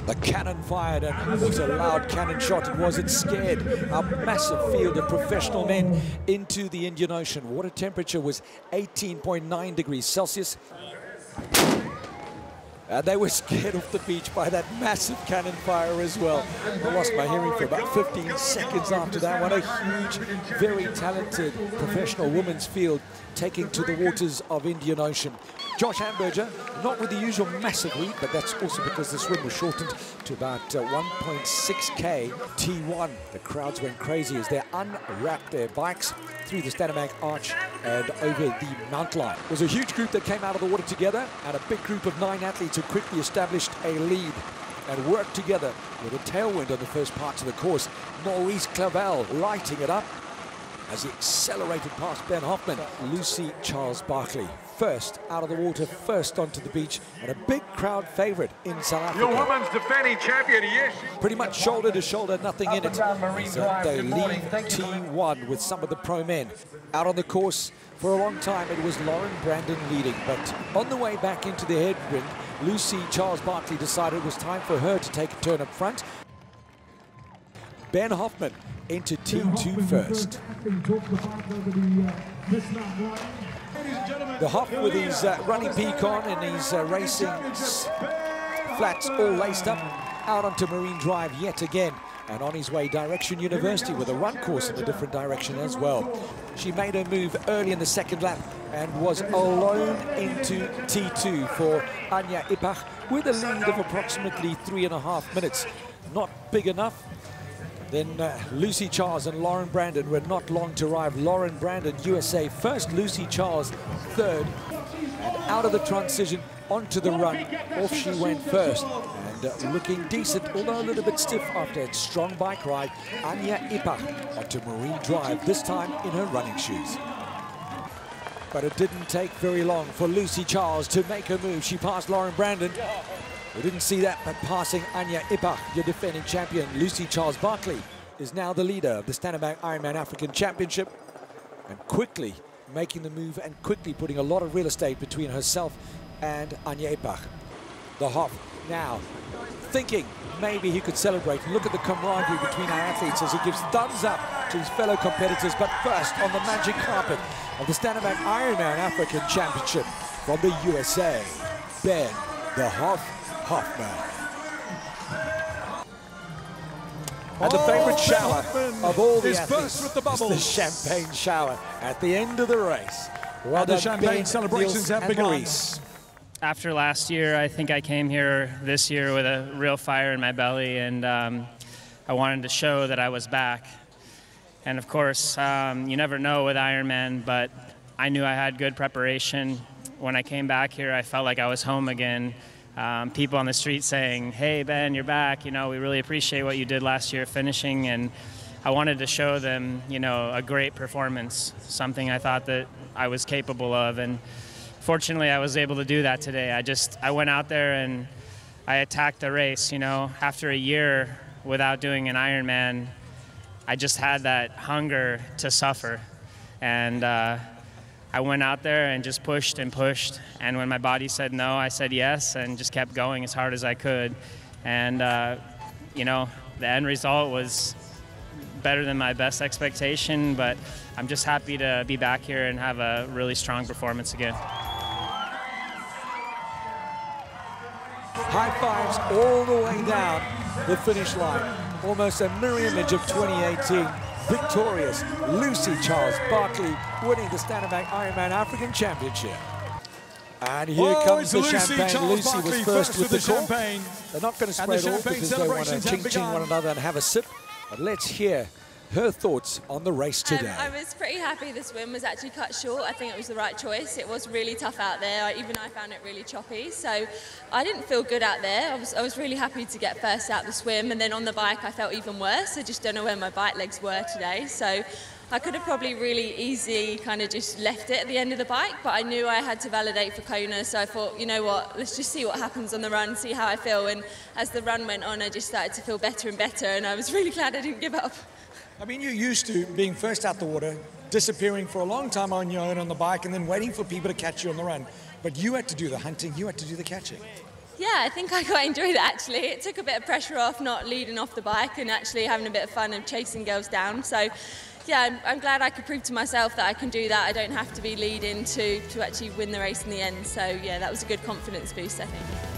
The cannon fired, and it was a loud cannon shot. It was. It scared a massive field of professional men into the Indian Ocean. Water temperature was 18.9 degrees Celsius. And they were scared off the beach by that massive cannon fire as well. I lost my hearing for about 15 seconds after that one. A huge, very talented professional women's field taking to the waters of Indian Ocean. Josh Hamburger, not with the usual massive lead, but that's also because the swim was shortened to about 1.6K T1. The crowds went crazy as they unwrapped their bikes through the Stanamac Arch and over the Mount Line. It was a huge group that came out of the water together, and a big group of 9 athletes who quickly established a lead and worked together with a tailwind on the first parts of the course. Maurice Clavel lighting it up as he accelerated past Ben Hoffman. Lucy Charles Barkley first out of the water, first onto the beach, and a big crowd favorite in South Africa. Your women's defending champion, yes. Pretty much shoulder to shoulder, nothing in it. So they lead T1 with some of the pro men. Out on the course for a long time, it was Lauren Brandon leading, but on the way back into the headwind, Lucy Charles Barkley decided it was time for her to take a turn up front. Ben Hoffman into T2 first. The Hoff with his running peak on and his racing flats all laced up, out onto Marine Drive yet again, and on his way Direction University with a run course in a different direction as well. She made her move early in the second lap and was alone into T2 for Anya Ipach with a lead of approximately 3.5 minutes. Not big enough. Then Lucy Charles and Lauren Brandon were not long to arrive. Lauren Brandon, USA first, Lucy Charles third. And out of the transition, onto the run, off she went first. And looking decent, although a little bit stiff after a strong bike ride, Anya Ipach onto Marine Drive, this time in her running shoes. But it didn't take very long for Lucy Charles to make her move. She passed Lauren Brandon. We didn't see that, but passing Anya Ipach, your defending champion. Lucy Charles Barkley is now the leader of the Stanamac Ironman African Championship, and quickly making the move and quickly putting a lot of real estate between herself and Anya Ipach. The Hoff now thinking maybe he could celebrate. Look at the camaraderie between our athletes as he gives thumbs up to his fellow competitors. But first, on the magic carpet of the Stanamac Ironman African Championship from the USA, Ben the Hoff Hoffman. And the favorite shower of all the athletes with the bubbles. The champagne shower at the end of the race. Well, the champagne celebrations have begun. After last year, I think I came here this year with a real fire in my belly, and I wanted to show that I was back. And of course, you never know with Ironman, but I knew I had good preparation. When I came back here, I felt like I was home again. People on the street saying, "Hey Ben, you're back, you know, we really appreciate what you did last year finishing," and I wanted to show them, you know, a great performance, something I thought that I was capable of, and fortunately I was able to do that today. I went out there and I attacked the race, you know. After a year without doing an Ironman, I just had that hunger to suffer, and I went out there and just pushed and pushed, and when my body said no, I said yes and just kept going as hard as I could. And you know, the end result was better than my best expectation, but I'm just happy to be back here and have a really strong performance again. High fives all the way down the finish line. Almost a mirror image of 2018. Victorious Lucy Charles Barkley winning the Stanamac Ironman African Championship. And here comes the champagne. Lucy was first with the champagne. They're not going to spray it all because they want to ching-ching one another and have a sip. But let's hear her thoughts on the race today. I was pretty happy the swim was actually cut short. I think it was the right choice. It was really tough out there. Even I found it really choppy. So I didn't feel good out there. I was really happy to get first out the swim, and then on the bike I felt even worse. I just don't know where my bike legs were today. So I could have probably really easy kind of just left it at the end of the bike, but I knew I had to validate for Kona, so I thought, you know what, let's just see what happens on the run, see how I feel. And as the run went on, I just started to feel better and better, and I was really glad I didn't give up. I mean, you're used to being first out the water, disappearing for a long time on your own on the bike, and then waiting for people to catch you on the run. But you had to do the hunting, you had to do the catching. Yeah, I think I quite enjoyed it actually. It took a bit of pressure off not leading off the bike and actually having a bit of fun and chasing girls down. So yeah, I'm glad I could prove to myself that I can do that. I don't have to be leading to actually win the race in the end. So yeah, that was a good confidence boost, I think.